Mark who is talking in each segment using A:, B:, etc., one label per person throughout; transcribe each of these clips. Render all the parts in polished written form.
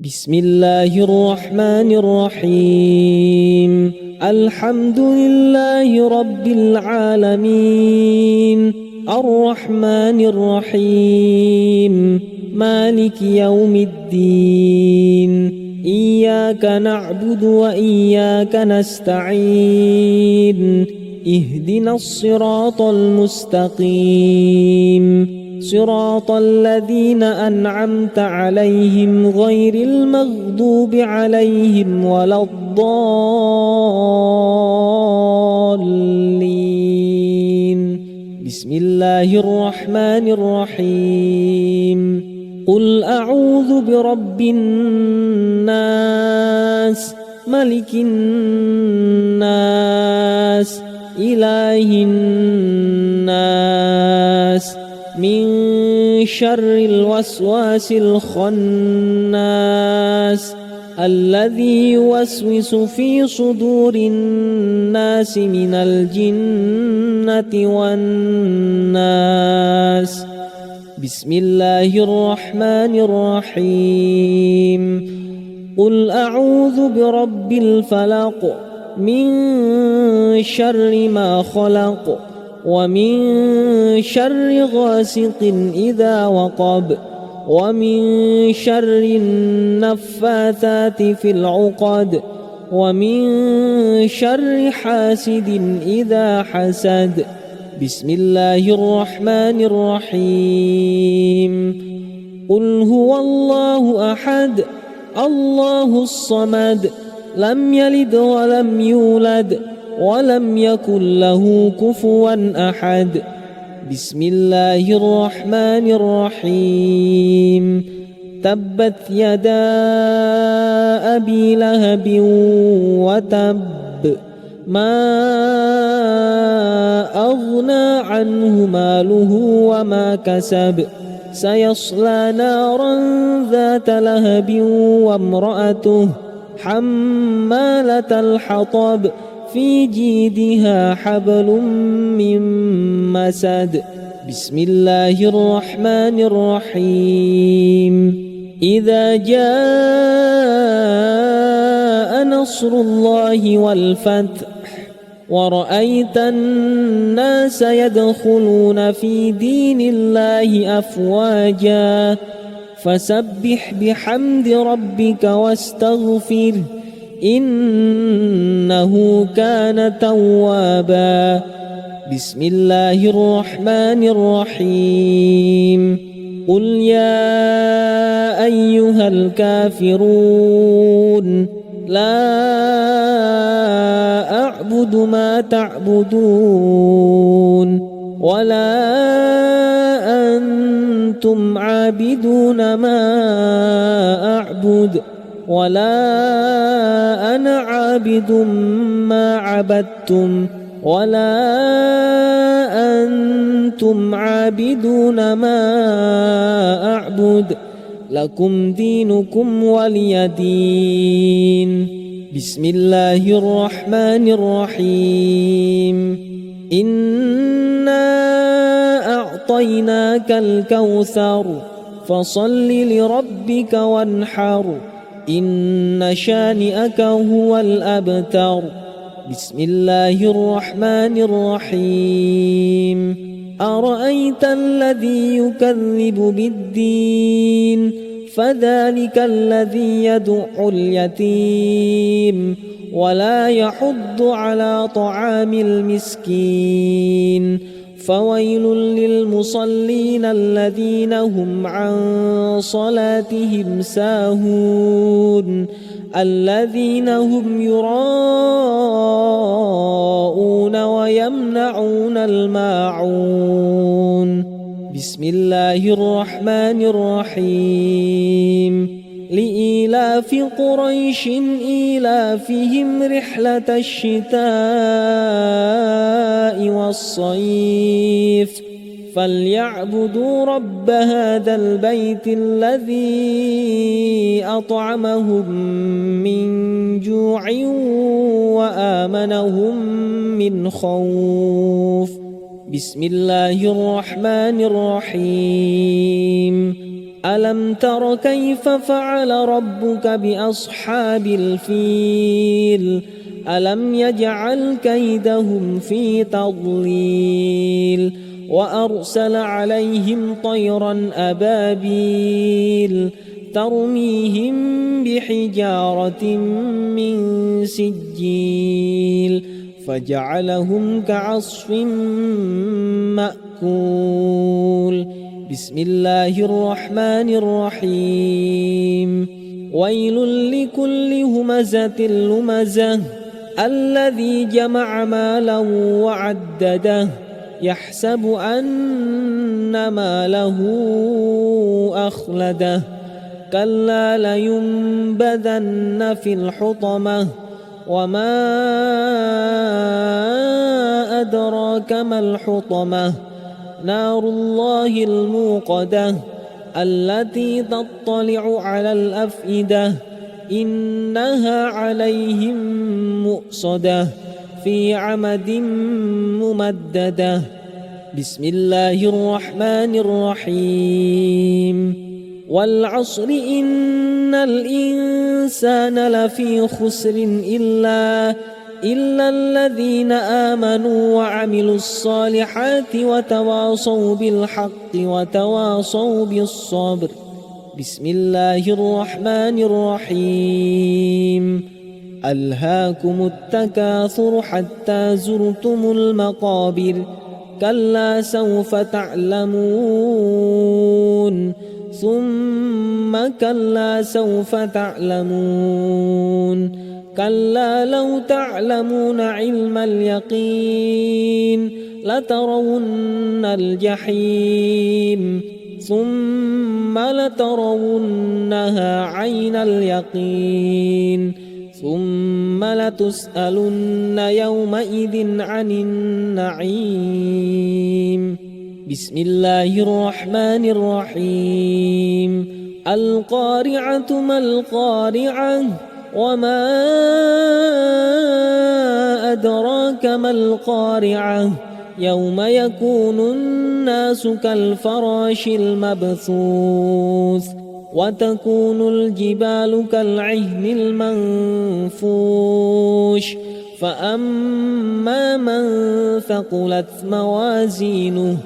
A: بسم الله الرحمن الرحيم. الحمد لله رب العالمين، الرحمن الرحيم، مالك يوم الدين. إياك نعبد وإياك نستعين. اهدنا الصراط المستقيم، صراط الذين أنعمت عليهم غير المغضوب عليهم ولا الضالين. بسم الله الرحمن الرحيم. قل أعوذ برب الناس، ملك الناس، إله الناس، من شر الوسواس الخناس الذي يوسوس في صدور الناس من الجنة والناس. بسم الله الرحمن الرحيم. قل أعوذ برب الفلق، من شر ما خلق، ومن شر غاسق إذا وقب، ومن شر النفاثات في العقد، ومن شر حاسد إذا حسد. بسم الله الرحمن الرحيم. قل هو الله أحد، الله الصمد، لم يلد ولم يولد ولم يكن له كفوا أحد. بسم الله الرحمن الرحيم. تبت يدا أبي لهب وتب، ما أغنى عنه ماله وما كسب، سيصلى نارا ذات لهب وامرأته حمالة الحطب، في جيدها حبل من مسد. بسم الله الرحمن الرحيم. إذا جاء نصر الله والفتح، ورأيت الناس يدخلون في دين الله أفواجا، فسبح بحمد ربك واستغفره، إنه كان توابا. بسم الله الرحمن الرحيم. قل يا أيها الكافرون، لا أعبد ما تعبدون، ولا أنتم عابدون ما أعبد، ولا أنا عابد ما عبدتم، ولا أنتم عابدون ما أعبد، لكم دينكم ولي دين. بسم الله الرحمن الرحيم. إنا أعطيناك الكوثر، فصل لربك وانحر، إن شانئك هو الأبتر. بسم الله الرحمن الرحيم. أرأيت الذي يكذب بالدين، فذلك الذي يدع اليتيم ولا يحض على طعام المسكين، فويل للمصلين الذين هم عن صلاتهم ساهون، الذين هم يراءون ويمنعون الماعون. بسم الله الرحمن الرحيم. لإيلاف قريش إيلافهم رحلة الشتاء والصيف، فليعبدوا رب هذا البيت الذي أطعمهم من جوع وآمنهم من خوف. بسم الله الرحمن الرحيم. ألم تر كيف فعل ربك بأصحاب الفيل ألم يجعل كيدهم في تضليل وأرسل عليهم طيرا أبابيل ترميهم بحجارة من سجيل فجعلهم كعصف مأكول. بسم الله الرحمن الرحيم. ويل لكل همزة لمزة الذي جمع مالا وعدده يحسب أن ماله أخلده كلا لينبذن في الحطمة وما أدراك ما الحطمة نار الله الموقدة التي تطلع على الأفئدة إنها عليهم مؤصدة في عمد ممددة. بسم الله الرحمن الرحيم. والعصر إن الإنسان لفي خسر إلا الذين آمنوا وعملوا الصالحات وتواصوا بالحق وتواصوا بالصبر. بسم الله الرحمن الرحيم. ألهاكم التكاثر حتى زرتم المقابر كلا سوف تعلمون ثم كلا سوف تعلمون كلا لو تعلمون علم اليقين لترون الجحيم ثم لترونها عين اليقين ثم لتسألن يومئذ عن النعيم. بسم الله الرحمن الرحيم. القارعة ما القارعة وما أدراك ما القارعة يوم يكون الناس كالفراش المبثوث وتكون الجبال كالعهن المنفوش فأما من ثقلت موازينه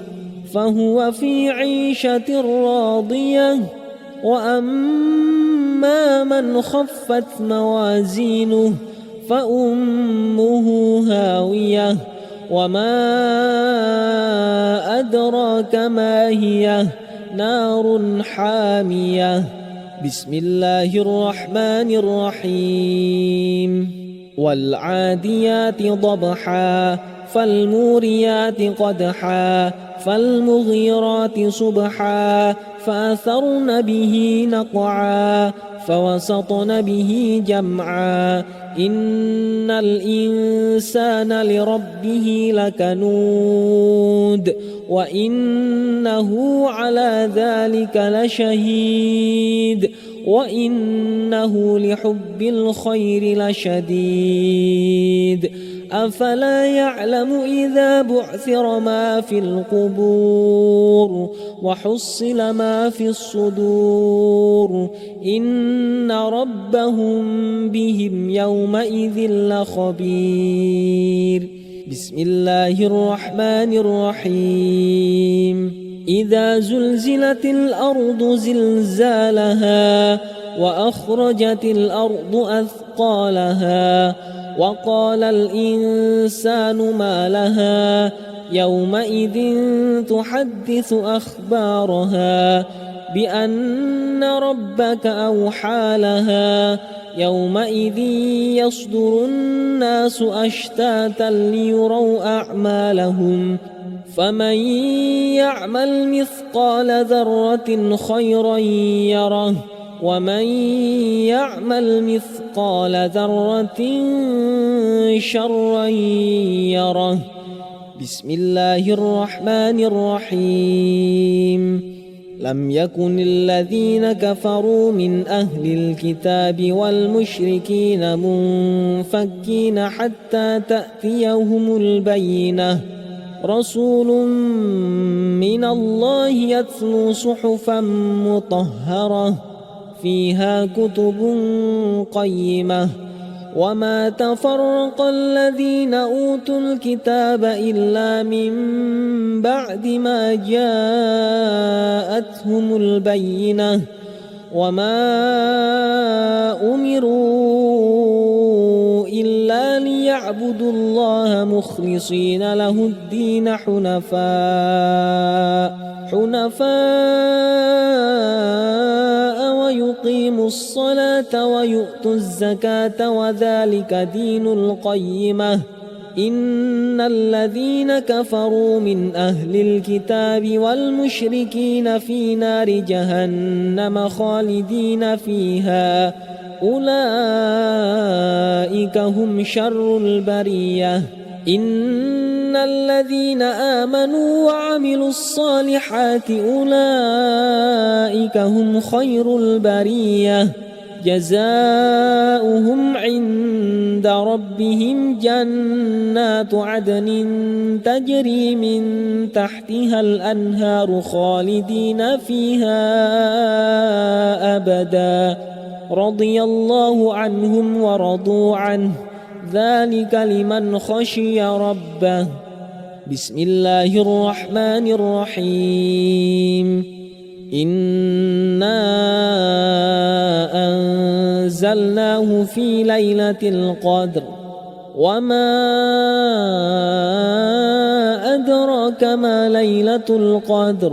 A: فهو في عيشة راضية وأما من خفت موازينه فأمه هاوية وما أدراك ما هي نار حامية. بسم الله الرحمن الرحيم. والعاديات ضبحا فالموريات قدحا فالمغيرات صبحا فأثرن به نقعا فوسطن به جمعا إن الإنسان لربه لكنود وإنه على ذلك لشهيد وإنه لحب الخير لشديد. أفلا يعلم إذا بعثر ما في القبور وحصل ما في الصدور إن ربهم بهم يومئذ لخبير. بسم الله الرحمن الرحيم. إذا زلزلت الأرض زلزالها وأخرجت الأرض أثقالها وقال الإنسان ما لها يومئذ تحدث أخبارها بأن ربك أوحى لها يومئذ يصدر الناس أشتاتا ليروا أعمالهم فمن يعمل مثقال ذرة خيرا يره ومن يعمل مثقال ذرة شرا يره. بسم الله الرحمن الرحيم. لم يكن الذين كفروا من أهل الكتاب والمشركين منفكين حتى تأتيهم البينة رسول من الله يتلو صحفا مطهرة فيها كتب قيمة وما تفرق الذين أوتوا الكتاب إلا من بعد ما جاءتهم البينة وما أمروا إلا ليعبدوا الله مخلصين له الدين حنفاء ويقيموا الصلاة ويؤتوا الزكاة وذلك دين القيمة إن الذين كفروا من أهل الكتاب والمشركين في نار جهنم خالدين فيها أولئك هم شر البرية إن الذين آمنوا وعملوا الصالحات أولئك هم خير البرية جزاؤهم عند ربهم جنات عدن تجري من تحتها الأنهار خالدين فيها أبدا رضي الله عنهم ورضوا عنه ذلك لمن خشي ربه. بسم الله الرحمن الرحيم إنا أنزلناه في ليلة القدر وما أدراك ما ليلة القدر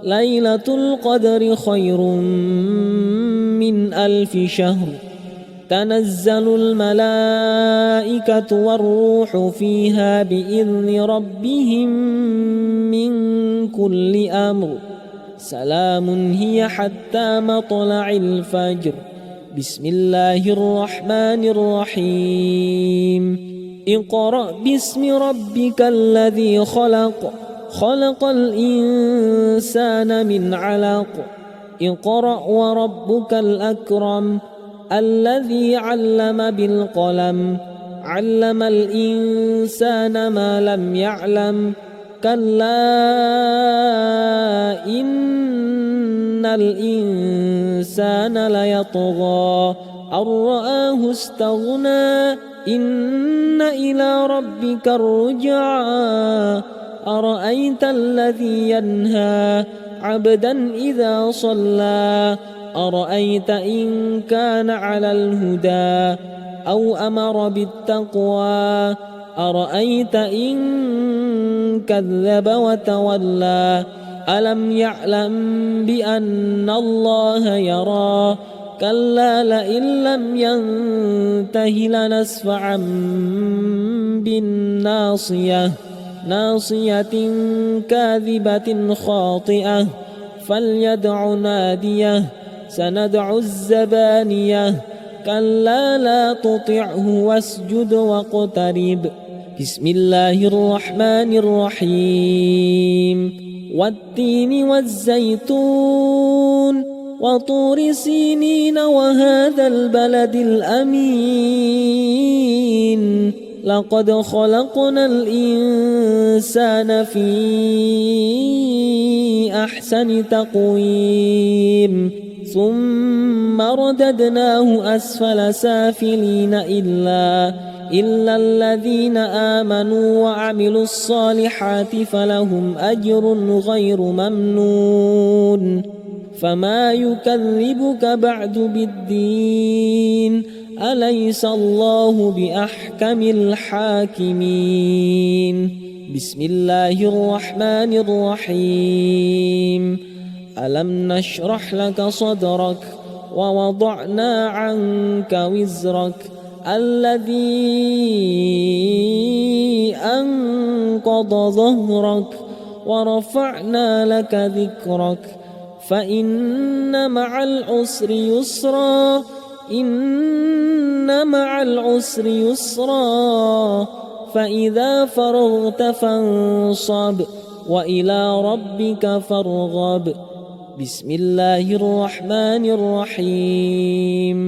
A: ليلة القدر خير من 1000 شهر تنزل الملائكة والروح فيها بإذن ربهم من كل أمر سلام هي حتى مطلع الفجر. بسم الله الرحمن الرحيم اقرأ باسم ربك الذي خلق خلق الإنسان من علق اقرأ وربك الأكرم الذي علم بالقلم علم الإنسان ما لم يعلم كلا إن الإنسان ليطغى أن رآه استغنى إن إلى ربك الرجعى أرأيت الذي ينهى عبدا إذا صلى أرأيت إن كان على الهدى أو أمر بالتقوى أرأيت إن كذب وتولى ألم يعلم بأن الله يرى كلا لئن لم ينته لنسفعا بالناصية ناصية كاذبة خاطئة فليدع ناديه سندع الزبانية كلا لا تطعه واسجد واقترب. بسم الله الرحمن الرحيم والتين والزيتون وطور سينين وهذا البلد الأمين لقد خلقنا الإنسان في أحسن تقويم ثم رددناه أسفل سافلين إلا الذين آمنوا وعملوا الصالحات فلهم أجر غير ممنون فما يكذبك بعد بالدين أليس الله بأحكم الحاكمين. بسم الله الرحمن الرحيم ألم نشرح لك صدرك ووضعنا عنك وزرك الذي أنقض ظهرك ورفعنا لك ذكرك فإن مع العسر يسرا إن مع العسر يسرا فإذا فرغت فانصب وإلى ربك فارغب. بسم الله الرحمن الرحيم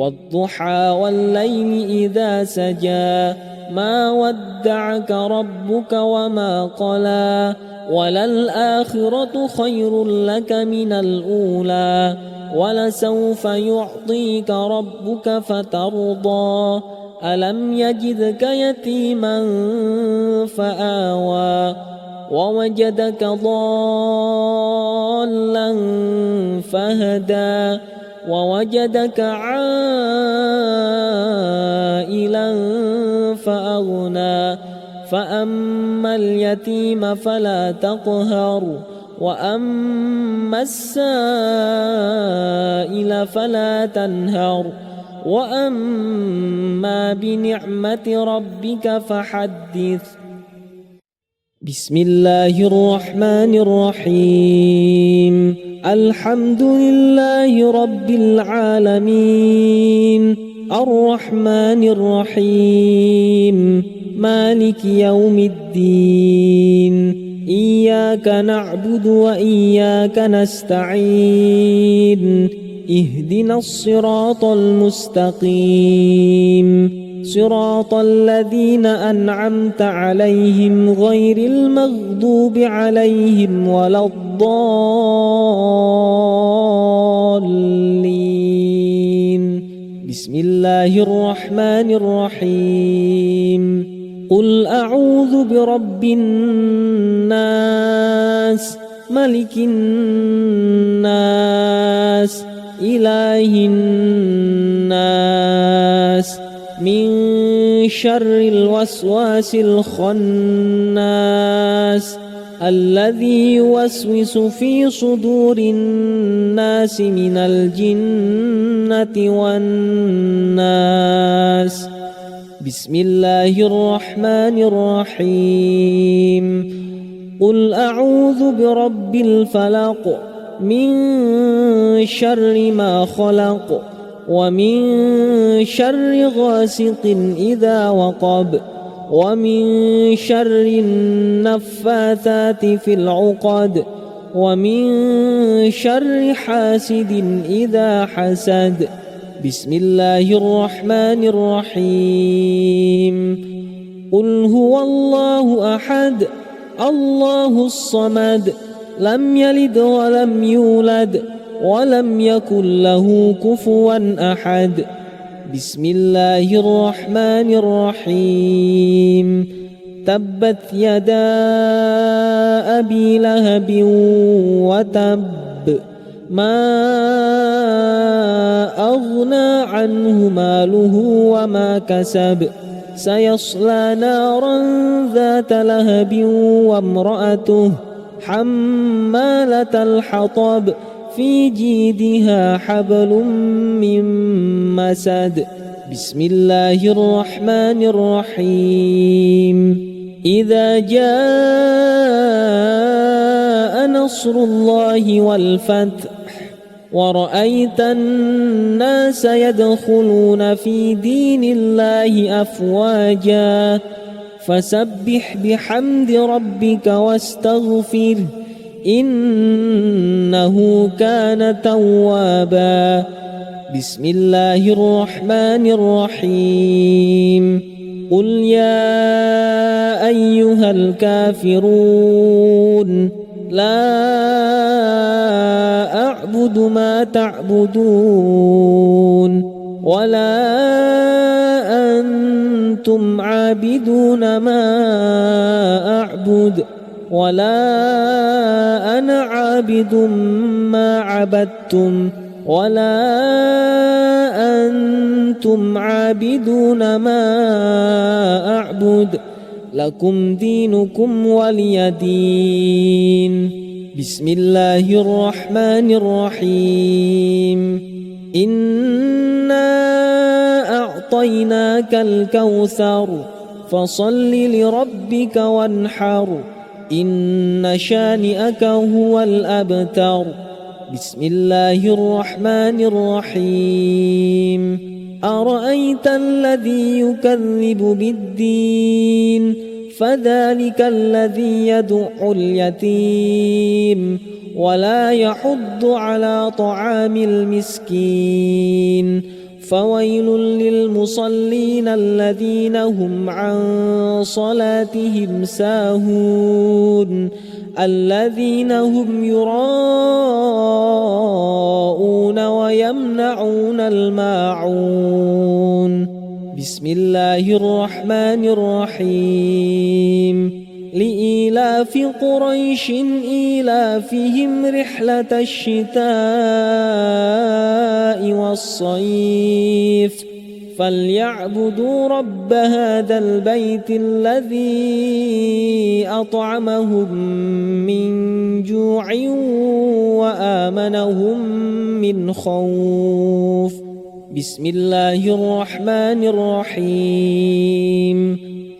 A: والضحى والليل إذا سجى ما ودعك ربك وما قلى وللآخرة خير لك من الأولى ولسوف يعطيك ربك فترضى ألم يجدك يتيما فآوى ووجدك ضالا فهدى ووجدك عائلا فأغنى فأما اليتيم فلا تقهر وأما السائل فلا تنهر وأما بنعمة ربك فحدث. بسم الله الرحمن الرحيم الحمد لله رب العالمين الرحمن الرحيم مالك يوم الدين إياك نعبد وإياك نستعين اهدنا الصراط المستقيم صراط الذين أنعمت عليهم غير المغضوب عليهم ولا الضالين. بسم الله الرحمن الرحيم قل أعوذ برب الناس ملك الناس إله الناس من شر الوسواس الخناس الذي يوسوس في صدور الناس من الجنة والناس. بسم الله الرحمن الرحيم قل أعوذ برب الفلق من شر ما خلق ومن شر غاسق إذا وقب ومن شر النفاثات في العقد ومن شر حاسد إذا حسد. بسم الله الرحمن الرحيم قل هو الله أحد الله الصمد لم يلد ولم يولد ولم يكن له كفوا أحد. بسم الله الرحمن الرحيم تبت يدا أبي لهب وتب ما أغنى عنه ماله وما كسب سيصلى نارا ذات لهب وامرأته حمالة الحطب في جيدها حبل من مسد. بسم الله الرحمن الرحيم إذا جاء نصر الله والفتح ورأيت الناس يدخلون في دين الله أفواجا فسبح بحمد ربك واستغفره إنه كان توابا. بسم الله الرحمن الرحيم قل يا أيها الكافرون لا أعبد ما تعبدون ولا أنتم عابدون ما أعبد ولا أنا عابد ما عبدتم ولا أنتم عابدون ما أعبد لكم دينكم ولي دين. بسم الله الرحمن الرحيم إنا أعطيناك الكوثر فصل لربك وانحر إن شانئك هو الأبتر. بسم الله الرحمن الرحيم أرأيت الذي يكذب بالدين فذلك الذي يدع اليتيم ولا يحض على طعام المسكين فويل للمصلين الذين هم عن صلاتهم ساهون الذين هم يراءون ويمنعون الماعون. بسم الله الرحمن الرحيم. لإيلاف قريش إيلافهم رحلة الشتاء والصيف فليعبدوا رب هذا البيت الذي أطعمهم من جوع وآمنهم من خوف. بسم الله الرحمن الرحيم.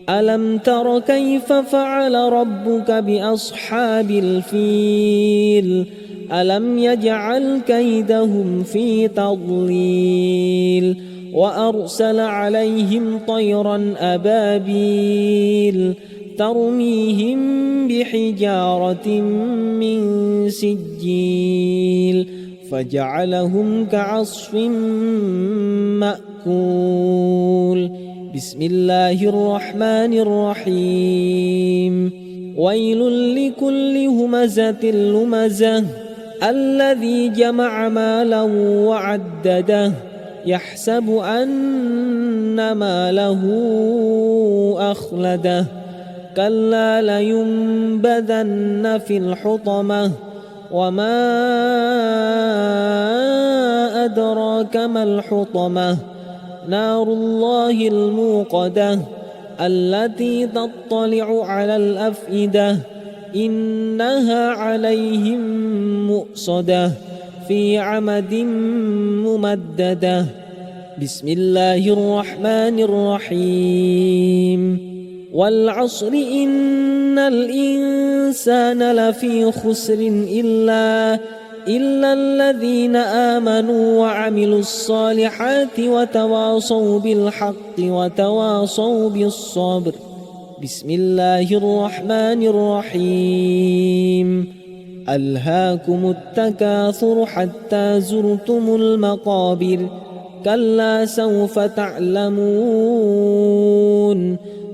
A: ألم تر كيف فعل ربك بأصحاب الفيل ألم يجعل كيدهم في تضليل وأرسل عليهم طيرا أبابيل ترميهم بحجارة من سجيل فجعلهم كعصف مأكول. بسم الله الرحمن الرحيم. ويل لكل همزة لمزة الذي جمع مالا وعدده يحسب أن ماله أخلده كلا لينبذن في الحطمة وما أدراك ما الحطمة نار الله الموقدة التي تطلع على الأفئدة إنها عليهم مؤصدة في عمد ممددة. بسم الله الرحمن الرحيم. والعصر إن الإنسان لفي خسر إلا الذين آمنوا وعملوا الصالحات وتواصوا بالحق وتواصوا بالصبر. بسم الله الرحمن الرحيم. ألهاكم التكاثر حتى زرتم المقابر كلا سوف تعلمون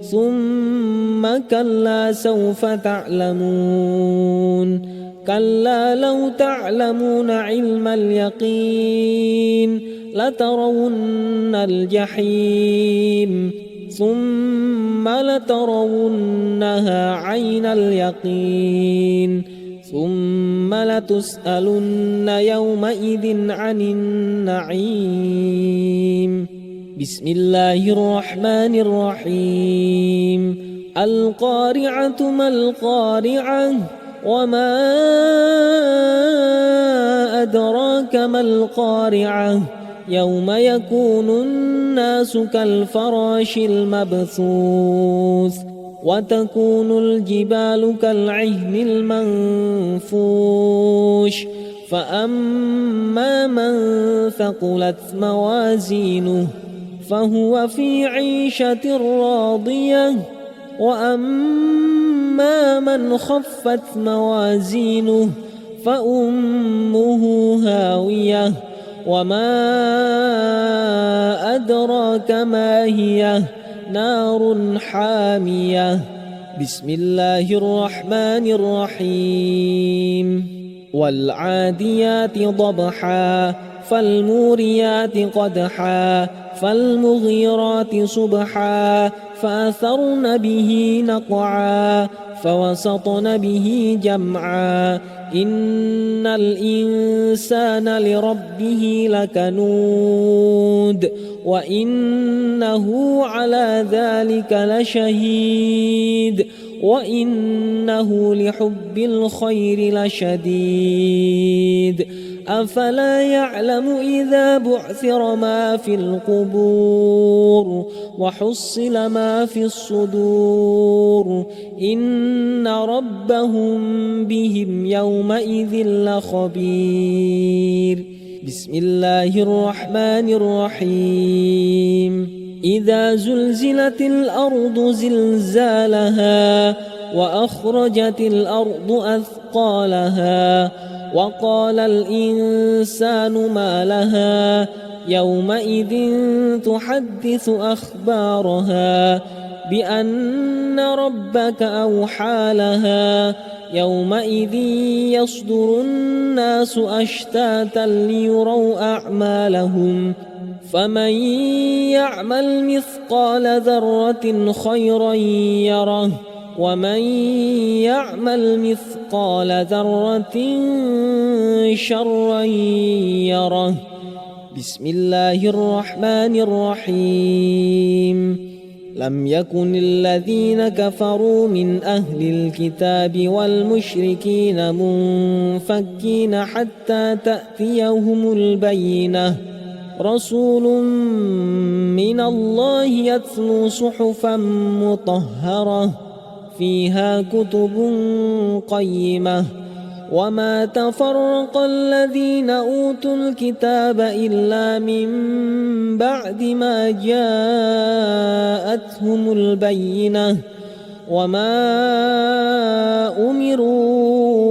A: ثم كلا سوف تعلمون كلا لو تعلمون علم اليقين لترون الجحيم ثم لترونها عين اليقين ثم لتسألن يومئذ عن النعيم. بسم الله الرحمن الرحيم. القارعة ما القارعة وما أدراك ما القارعة يوم يكون الناس كالفراش المبثوث وتكون الجبال كالعهن المنفوش فأما من ثقلت موازينه فهو في عيشة راضية وأما من خفت موازينه فأمه هاوية وما أدراك ما هي نار حامية. بسم الله الرحمن الرحيم. والعاديات ضبحا فالموريات قدحا فالمغيرات صبحا فأثرن به نقعا فوسطن به جمعا إن الإنسان لربه لكنود وإنه على ذلك لشهيد وإنه لحب الخير لشديد. أفلا يعلم إذا بعثر ما في القبور وحصل ما في الصدور إن ربهم بهم يومئذ لخبير. بسم الله الرحمن الرحيم. إذا زلزلت الأرض زلزالها وأخرجت الأرض أثقالها وقال الإنسان ما لها يومئذ تحدث أخبارها بأن ربك أوحى لها يومئذ يصدر الناس أشتاتا ليروا أعمالهم فمن يعمل مثقال ذرة خيرا يره ومن يعمل مثقال ذرة شرا يره. بسم الله الرحمن الرحيم. لم يكن الذين كفروا من أهل الكتاب والمشركين منفكين حتى تأتيهم البينة رسول من الله يتلو صحفا مطهرة فيها كتب قيمة وما تفرق الذين أوتوا الكتاب إلا من بعد ما جاءتهم البينة وما أمروا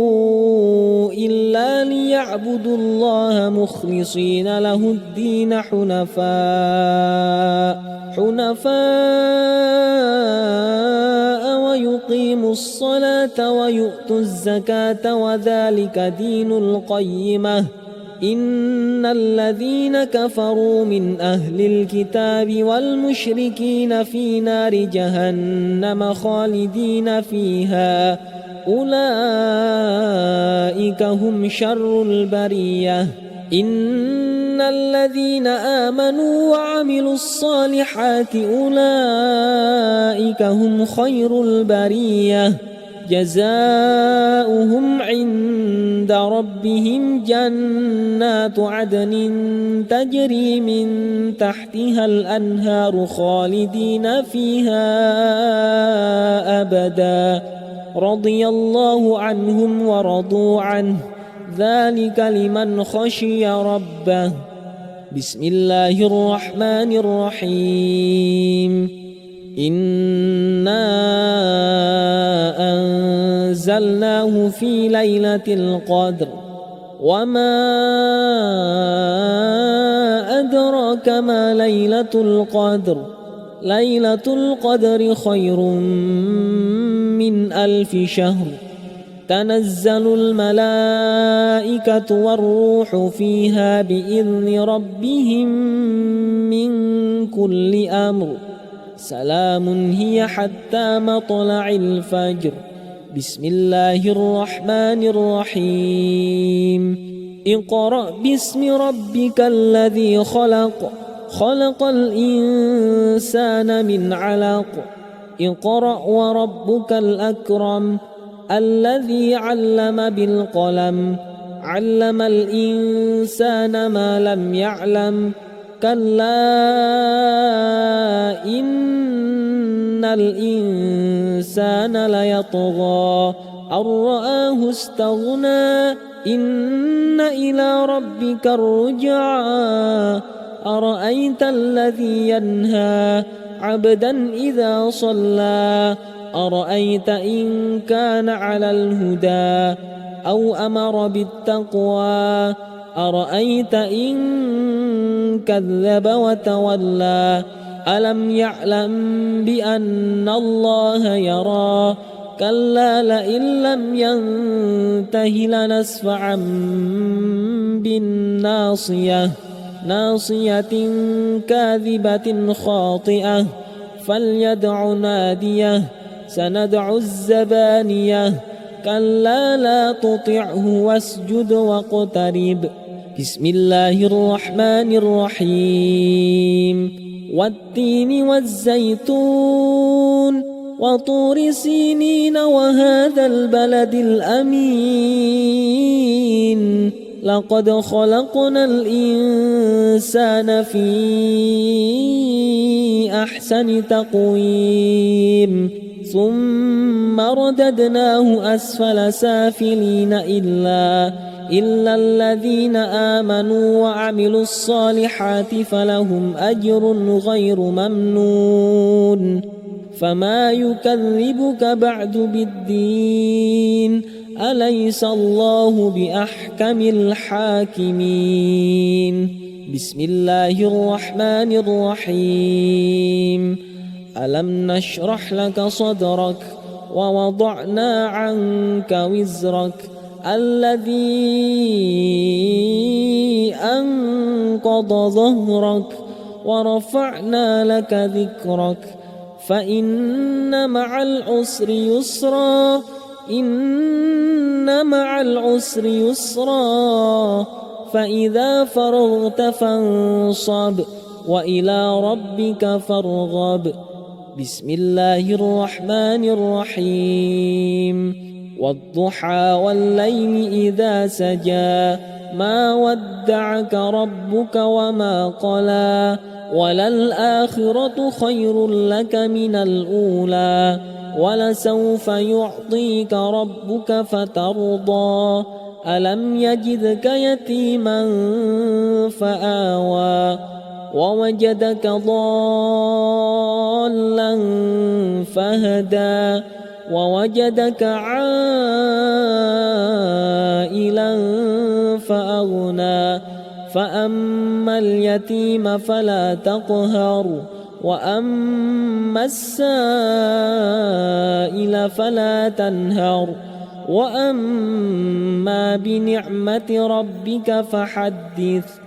A: إلا ليعبدوا الله مخلصين له الدين حنفاء ويقيموا الصلاة ويؤتوا الزكاة وذلك دين القيمة. إن الذين كفروا من أهل الكتاب والمشركين في نار جهنم خالدين فيها أولئك هم شر البرية. إن الذين آمنوا وعملوا الصالحات أولئك هم خير البرية جزاؤهم عند ربهم جنات عدن تجري من تحتها الأنهار خالدين فيها أبدا رضي الله عنهم ورضوا عنه ذلك لمن خشي ربه. بسم الله الرحمن الرحيم. إنا أنزلناه في ليلة القدر وما أدراك ما ليلة القدر ليلة القدر خير من 1000 شهر تنزل الملائكة والروح فيها بإذن ربهم من كل أمر سلام هي حتى مطلع الفجر. بسم الله الرحمن الرحيم. اقرأ باسم ربك الذي خلق الإنسان من علق اقرأ وربك الأكرم الذي علم بالقلم علم الإنسان ما لم يعلم كلا إن الإنسان ليطغى أن رآه استغنى إن إلى ربك الرجعى أرأيت الذي ينهى عبدا إذا صلى أرأيت إن كان على الهدى أو أمر بالتقوى أرأيت إن كذب وتولى ألم يعلم بأن الله يرى كلا لئن لم ينته لنسفعا بالناصية ناصية كاذبة خاطئة فليدع ناديه سندع الزبانية كلا لا تطعه واسجد واقترب. بسم الله الرحمن الرحيم. والتين والزيتون وطور سينين وهذا البلد الأمين لقد خلقنا الإنسان في أحسن تقويم ثم رددناه أسفل سافلين إلا الذين آمنوا وعملوا الصالحات فلهم أجر غير ممنون. فما يكذبك بعد بالدين أليس الله بأحكم الحاكمين. بسم الله الرحمن الرحيم ألم نشرح لك صدرك ووضعنا عنك وزرك الذي أنقض ظهرك ورفعنا لك ذكرك فإن مع العسر يسرا إن مع العسر يسرا فإذا فرغت فانصب وإلى ربك فارغب بسم الله الرحمن الرحيم والضحى والليل إذا سجى ما ودعك ربك وما قلى وللآخرة خير لك من الأولى ولسوف يعطيك ربك فترضى ألم يجدك يتيما فآوى ووجدك ضالا فهدى ووجدك عائلا فأغنى فأما اليتيم فلا تقهر وأما السائل فلا تنهر وأما بنعمة ربك فحدث